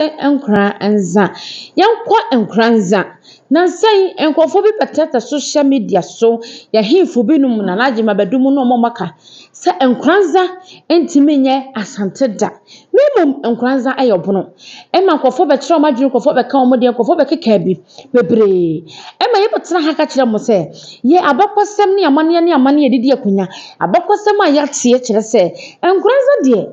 Nkra nza yankwa nkra nza na sai enkofo bi patata social media so ya himfo bi num na laje mabadum no momaka se nkra nza entimi nye asante da mimum nkra nza ayobono ema nkofo be kire omadwiri nkofo be ka omode nkofo be keka bi bebre ema yebotena ha ka kire mo se ye abakosem ne amane didi akunya abakosem a yatie kire se nkra nza de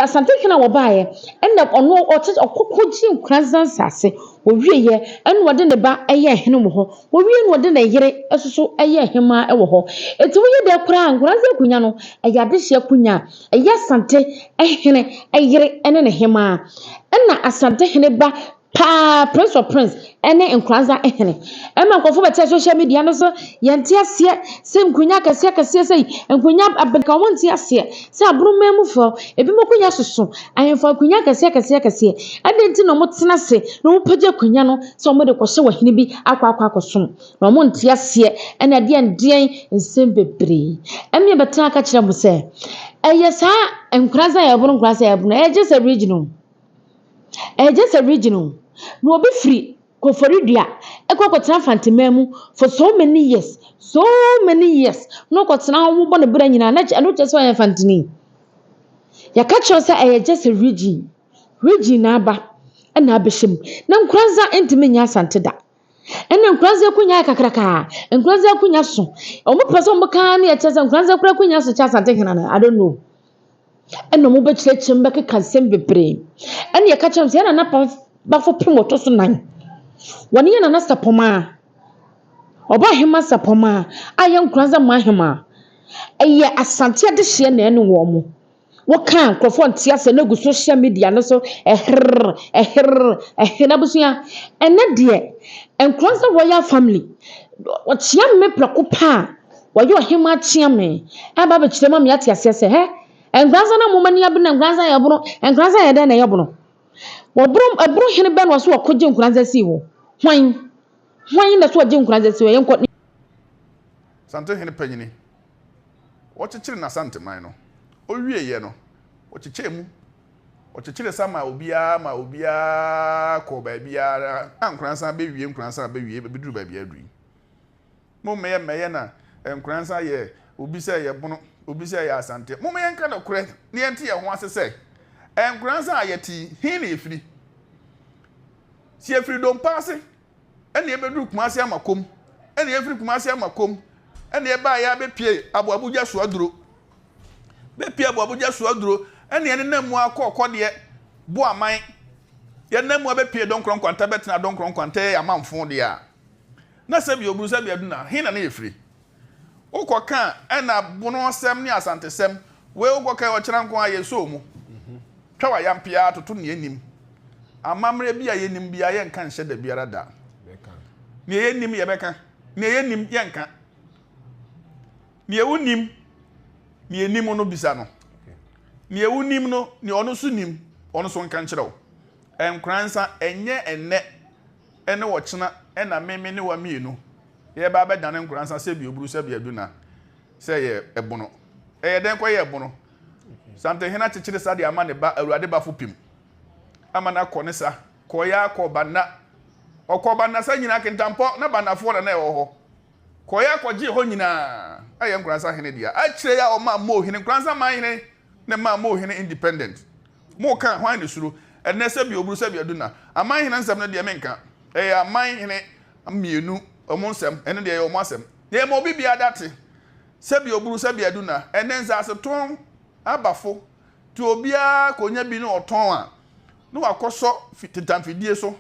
asante hena wo baaye enda ono okokoji nkranza nsase owieye enu wode ne ba eye hene mo ho owie nu wode ne yere esoso eye hema ewo ho eti woye de kura nkranza kunya no eyade hye kunya eye asante ehene eyere ene ne hema ena asante hene ba prince of prince ene nkranza ehene ema nkofo bete social media no so yente ase se nkunya kase sei nkunya abeka wonte ase se abromemufo ebi mokunya soso ayemfa kunya kase adenti no motena se no mopagya kunya no se omode kwhye wahene bi akwa akosom no mo nte ase ene de ndien nsem bebre eme beta aka kire mo se eyesa nkranza ya buru nkranza ya buru ejese regional no obi free koforidua ekokotena fantememu for so many years no kotena wo bo ne bra nyina na anu chese wa fantini ya ka kire se ejese region na aba na abehim na nkranza entime nya asante da ena nkranza kunya kakraka nkranza kunya so omo pese omo kan na ya chese nkranza kura kunya so cha asante hena na I don't know ena mo be chirechim be keka nsem bebre ena ya ka kire se na bafo primoto so nan woni yana na sapoma oba hema sapoma aye nkranza ma hema eye asante de hye na ene wo mo wokan krofo ntia se na gu social media no so ehna busia ene de nkranza royal family wotia me prako pa woyo hema tia me aba be kire ma me atiase se he nkranza na momani abna nkranza ya buru nkranza ya de na ya buru woburu hene ben waso wakoje nkranza si wo hwan na so waje nkranza si wo yenko sante hene panyini wochechire na sante man no owie ye no ochechemu ochechire sama obia ko ba bia ankransa be wie nkransa be wie be duru ba bia duru mo meye na nkransa ye obi se ye bono obi se ye asante mo meye nka na kure ne ente ye ho asese nkransa ayeti hin na efiri si efiri don passe ene ebeduru kumase amakom ene efiri kumase amakom ene eba ya be pie aboabuja so aduro be pie aboabuja so aduro ene namu akọ de bo aman ye namu be pie don kronkwanta betina don kronkwanta amanfo de a na se bi oburu se bi aduna hin na efiri ukoka ena bono sem ni asante sem we ukoka wo kira nkon aye so mu twa yampia toto ne anim amamre bia yenim bia ye nka nhye da biara da ne yenim ye beka ne yenim ye nka ne ewunim ne yenim no bisa no ne ewunim no ne ono so nim ono so nka nkyerɛw enkransa enye ene wo kyena ena meme ne wa mienu ye ba be dane nkransa se bi oburu se bi aduna se ye ebono den kwa ye ebono sante hena chichire sade ama ne ba awurade ba fopim ama na kɔ ne sa kɔ ya kɔ banna sa nyina kentampo na banafo na ɛwɔ hɔ kɔ ya kɔ gye hɔ nyina aye nkransa hene dia a kyire ya o ma mo hene nkransa man hene ne ma mo hene independent mo kan hwan ne suro ene se bi oburu se bi aduna aman hene nsɛm no dia menka aman hene mienu omo nsɛm ene dia ye omo asɛm ne mo bi bia date se bi oburu se bi aduna ene nsa ton abafo tu obia konya bi no oton a no akoso tintamfidie so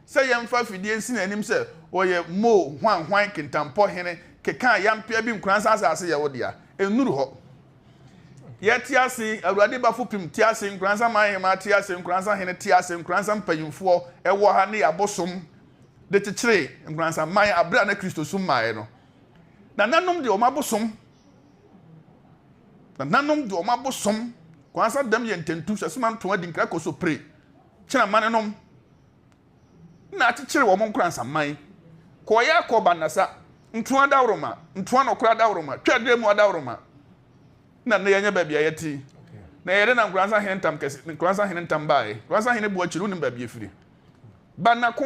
se yemfa fidie nsi na anim se oye mo hwan kintampo hene keka yampia bi nkransa asase ye wodia enuru ho ye tiase awurade bafo pim tiase nkransa man tiase nkransa hene tiase nkransa mpanyimfo ewo ha ne yabosom de tichire nkransa man abra na Kristo sum mae no na nanom de o mabosom nanom de o mabosom kwansa dam ye ntentu sesuma nto adi nkra koso pre kina manenom na tichire wo mon kransa man ko ya ko banasa nto adawroma nto anokra adawroma twadre mu adawroma na ne yenye ba bia yeti na yɛde na nkransa hene ntam kɛse nkransa hene ntam bae nkransa hene bo akyiri unim ba bi efiri banako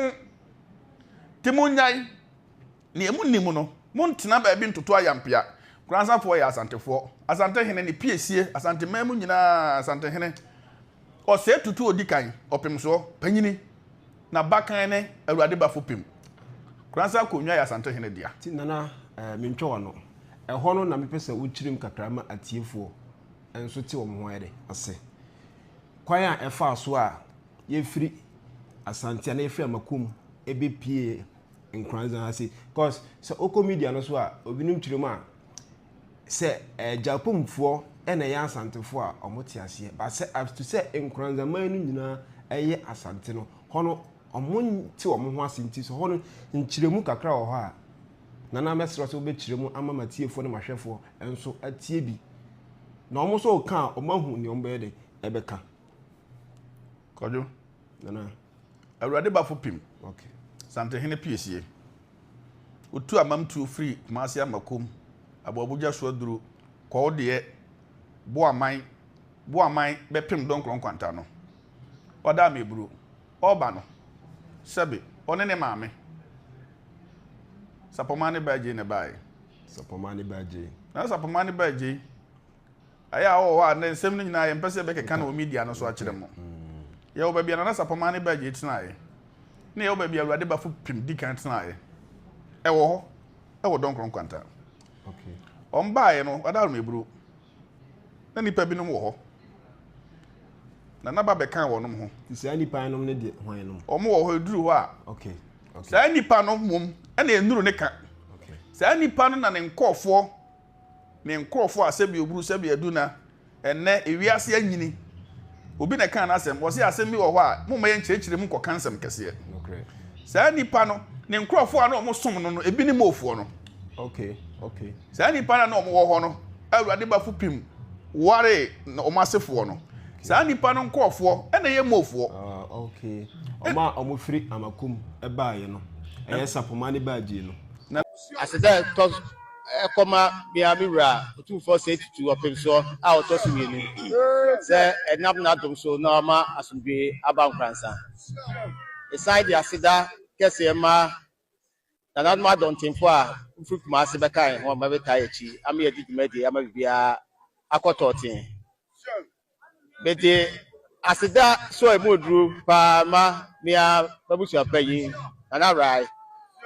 timunyai ne emu nimu no montena ba bi ntoto ayampia nkransa fo ya asante hene ne piesie asante mamu nyina asante hene o se tutu odikan opemso panyini na bakan ne awurade bafo pem nkransa ko nwa ya asante hene dia ti nana mentwo no ɛhɔ no na mepɛ sɛ wokyerem kakrama atiefo enso ti wo ho ayɛ ase kwan a ɛfa so a yɛfiri asante na yɛfiri amakum ebepie nkranza ase cause so oko media no so a obinum kyerem a sɛ japomfo ɛna yɛ asantefo a ɔmote ase ba sɛ after sɛ nkranza man no nyina ɛyɛ asante no hɔ no ɔmonti wo ho ase nti so hɔ no nkyeremu kakra wɔ hɔ a nana mesro so bekyeremu ama matiefo ne mahwefo enso atie bi na omo so ka omahu ne ombe de ebeka kojo nana awurade bafo pim okay sante hene piesie otu amamtu free kumase amakom abobuja so aduru ko de bo aman bepem donkron kwanta no oda meburu oba no sebe one ne maame sapomani baje ne bae sapomani baje na sapomani baje aya o wa na nsem no nyina ye mpese be keka na o media no so akire mo ye o ba bia na sapomani baje tinae na ye o ba bia awurade bafo pim dikan tinae e wo ho e wo donkron kwanta okay on bae no adaru meburu na nipa binom wo ho na naba be kan wo nom ho ti ani pan nom ne de hwan nom o mo wo ho eduru ho a okay sa nipa no mum na enuru ne ka okay sa nipa no na ne nkofo asebi oburu sebi aduna enne ewiase anyini obi na kan na asem wo se asem bi wo ho a mumma ye nkyerechire mu koka nsem kese okay sa nipa no ne nkofo a na omo som no ebi ni mofo no okay sa nipa na omo wo ho no awurade bafo pim ware na omo asefo no sa nipa no nkofo na ye mofo okay omo firi amakum ebaaye no eye sapomani baaje no aseda tos ekoma biamira 2472 opemso a otosu mienu se enam na dom so na ma asumbe abankransa eside aseda kese ma na ma don temfo a mfiri kuma ase bekai ho ma beta echi ama yedi dwumadi ama bibia akototin bede aseda so emodru pa ma mia babusu apayi na rai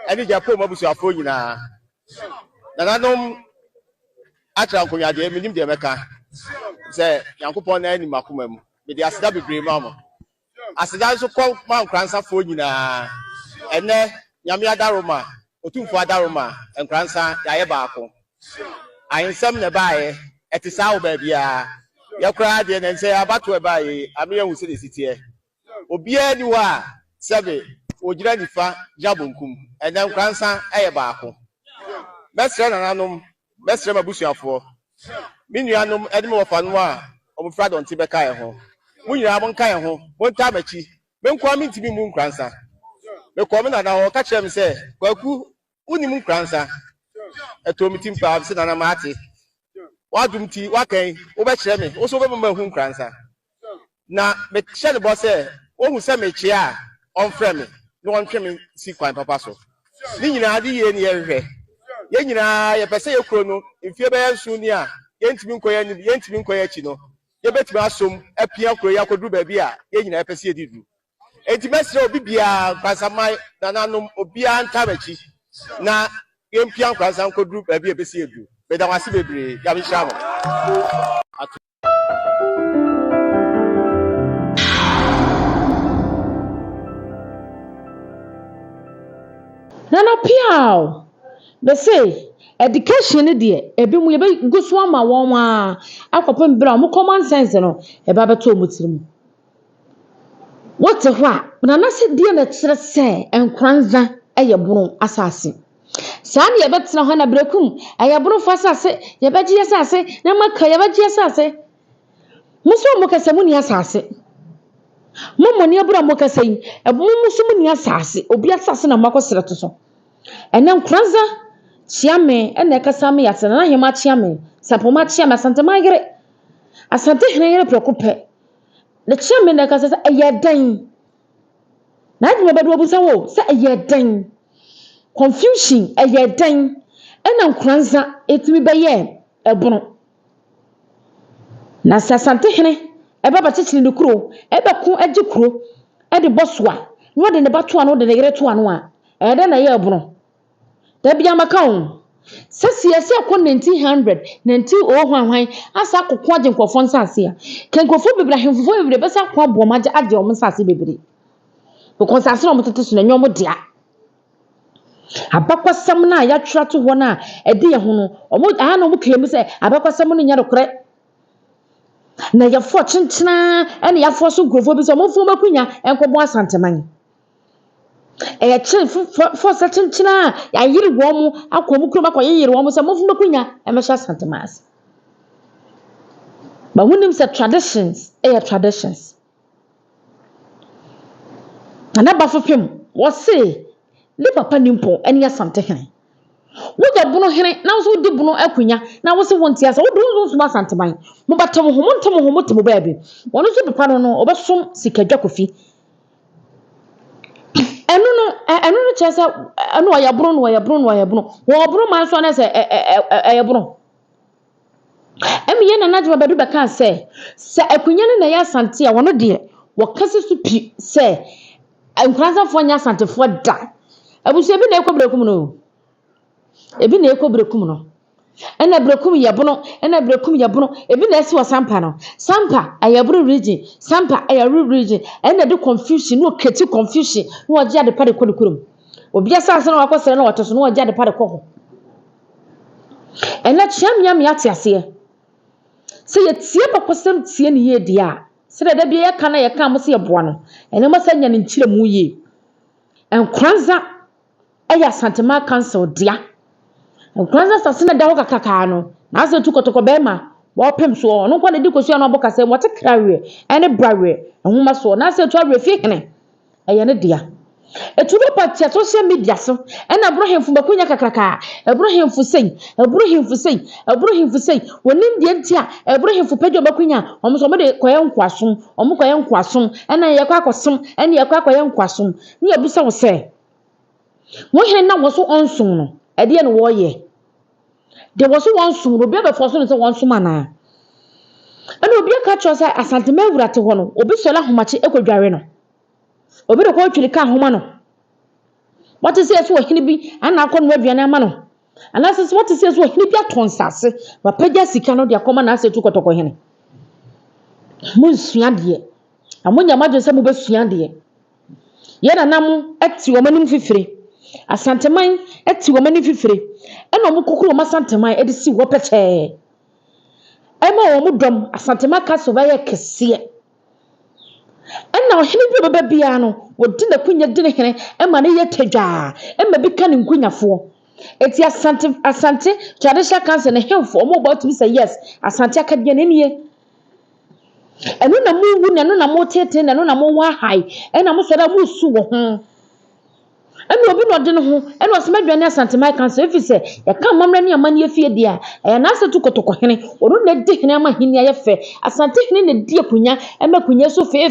ani japo babusu afo nyina nananom atra nkonya de minim de meka se yankopon na ani makoma mu bede aseda bebre ma mo aseda so ko ma nkransa fo nyina ene nyame adaroma otumfo adaroma nkransa yaye baako ayensam ne baaye etisa wo ba bia yakura de ne nse abato e baaye ame hu se de sitie obia ni wa sebe ogira nifa jabonkum ene nkransa eye baako mesre nananom mesre mabusuafo minuanom edime wofa no a omufra don tibeka ye ho munyira mo nka ye ho wonta machi menkwa mintimi mu nkransa mekwa na ho ka kire me se kwaku unim nkransa etomitim pa se nana mate wadumti wakan wo be kire me wo so be ma hu nkransa na me kire ne bo se wo hu se me kire a onfre me no ontwe me si kwan papa so ni nyina ade ye ne ye hwehwe ye nyina ye pese ye kro no mfie be yansu ni a yentimi nkoya ni yentimi nkoya chi no ye betimi asom apia kro ya kodru ba bi a ye nyina pese ye didu enti mesre obi bia kwasamai nananom obia ntabachi na ye mpia kwasam kodru ba bi e pese ye du be da wase bebre ya bi shamo Nana piao be say education de ebi mu ye be guso ama won a akopem bra mo common sense no e ba beto mo tirim what hwa nana se de na kire se enkranza eye buru asase saa ne ye betena ho na brekum eye buru fa asase ye beji asase na maka ye beji asase muso mo kase mu ni asase mo ni abura mo kase yi muso mu ni asase obi asase na makosere to so ene nkranza chiame ene kasa me yatena na hema chiame sapoma chiame sante magere asante hene yere prekope le chairman na ka se eye dan na adwuma bedo obusa wo se eye dan confusion eye dan ena nkranza etimi beye ebono na asante hene eba ba chichiri ne kuro eba ku agi kuro e de boswa no de ne bato ano de ne yere to ano a e de na ye ebono da bia maka on sesi ese akọ 1900 1901 asa akọkọ agye nkofo nsase a kenkofo bebra hemfofo bebra besa akọ abo magye agye om nsase bebere because asere om tete so na nyom dia abakwasam na ya twra to ho na ede ye ho no om aha no mo klem se abakwasam no nya dokre na ya fo chenchena ene ya fo so nkofo bi se om fo makunya enkobo asanteman for certain china ya yiri womu akwomu kuro makwa yiri womu se mofu makunya emesha santemas but when them say traditions traditions anaba fopem wo say le papa nimpo ene ya sante hene wo ja bunu hene na so di bunu akunya na wo se wonti asa wo dun so ma santeman mo batam ho mo ntam ho mo temo baabi wono so papa no obesom sikadwa kofi enu chesa enu ayabro no wo bro man so na se ayabro emi ye na najwa bedu beka se akunya ne na ya sante a wono de wo kase su pi se nkranza fo nya sante fo da abusu ebi na ekobrekum no ena brekum yabono ebi na esi wasampa no sampa ayabro region sampa ayaru region ena de confusion no keti confusion no waje ade pade kodukurum obi asase na wakosere na watoso no waje ade pade koho ena chiam ya tiase se ye tie bakosem tie ne ye dia se da bia ye kana ye ka mo se ye boa no ena mo sanya ne nchire mu ye enkranza eya santema council dia nkranza sasena da ho kakaka no na ase tukotoko bema wo pem so no kwa ne dikosu na oboka se wote krawe ene brawe ehuma so na ase to awe fie hene eye ne dia etudo patia social media so ena brohemfu bakunya kakaka ebrohemfu sei wonim die ntia ebrohemfu pejo bakunya omso de koye nkwasom ena ye kwa akosom ena ye kwa koye nkwasom ni ebusa wo se wo hene na wo so onsom no ede ne wo ye there was one soon obi be for so say one suma na ana obi ka cho say asantema awurate ho no obi sola homache ekwadware no obi de ko twiri ka homa no what is say so hini bi ana akọ no aduane ama no ana say what is say so hini bi atonsase wa pagya sika no de akoma na ase tukotoko hene mun sua de amonya madwe say mu be sua de ye na nam ati wo manim fifire asanteman ati wo mani fifire ena mo kokoro ma santeman e de si wo peche ema wo mo dom asantema ka so ba ye kese ena ohini bi baba bia no wo di na kunya di ne hene ema ne ye tadwa ema bi ka ne nkunyafo eti asante traditional council ne hemfo mo about to say yes asante akadie ne nie enu na mo wu na no na mo tete na no na mo wa hai ena mo so da mo su wo ho enu obi no de ne ho enu osemadwane asantema council efise ya ka mamra ne amane afie dia ya na asetu kotoko hene onu na di hene ama hene ya fe asante hene ne di akunya emakunya so fe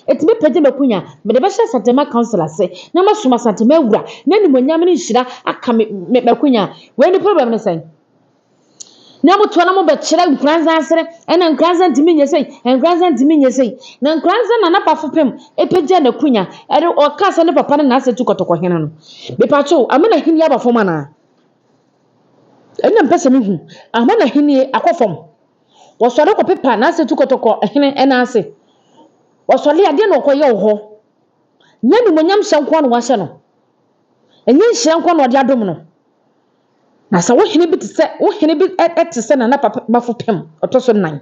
etime pede makunya me de be sha asantema council ase na masuma asantema wura na ni monyam ne nhira aka makunya we ni problem ne sen na mo to na mo be kire nkranza asere ena nkranza ntimi nyesei na nkranza na pafopem epeja na kunya ere o kasa ne papa na asetu kotoko hene no be pacho amana hini ya bafoma na ena mpese me hu amana hini akofom wo sore ko pepa na asetu kotoko hene ena ase wo sole ade na okoye wo ho nya ni monyam hyanko na wahye no enye hyanko na ode adom no na sa wo hene bi etese na papa bafopem otoso nan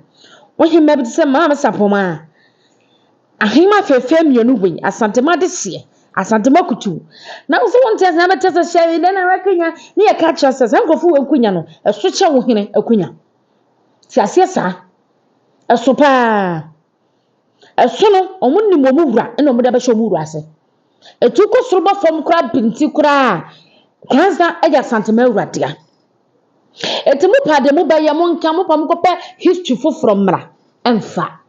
wo hene bi tese mama sapoma ahima fefe mienu gwen asantema de hye asantema kutu na wo so wonte na betese hye de na rakanya ne ye ka cha sese nkofo we kunya no eso che wo hene akunya si asiesa eso pa eso no omunni momura ena omuda be hye omuru ase etuko soroba fom kra binti kra kwanza eja asantema awuradia eti mo pa de mo ba ye mo nka mo pa mo ko pa history foforo mra emfa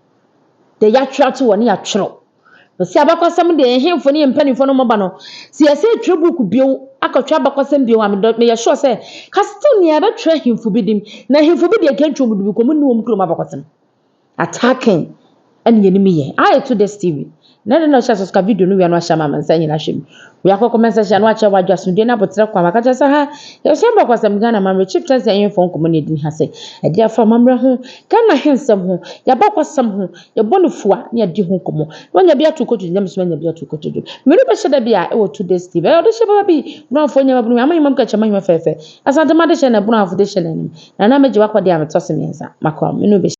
de ya twatu woni ya twero si abakwasam de ehemfo ne mpanifo no moba no si ese twe book bio akotwa abakwasam bio am me ye sure say kasto ne abatwa hemfo bidim na hemfo bi de kentwo mu bi ko mu ne wo mkro abakwasam attacking and yenimi ye I to this TV na no share video no wi anu ahya mama nsa nyina hwem we akoko mensa hya no acha wadwa sunde na botre kwa makacha sa ha ye hye abakwasam Ghana mamre chief president hemfo nkomo ne din ha say e dia fa mamre ho Ghana hensam ho ya bakwasam ho ye bonufua ne adi ho nkomo wanya bia to kotu nyam so wanya bia to kotu me no be hye da bia e wo to this TV e do hye baba bi no afo nyama bunu amanyam mam ka chama nyama fefe asante ma de hye na bunu afo de hye na nim na na meje wakwade am tose mensa makwa me no be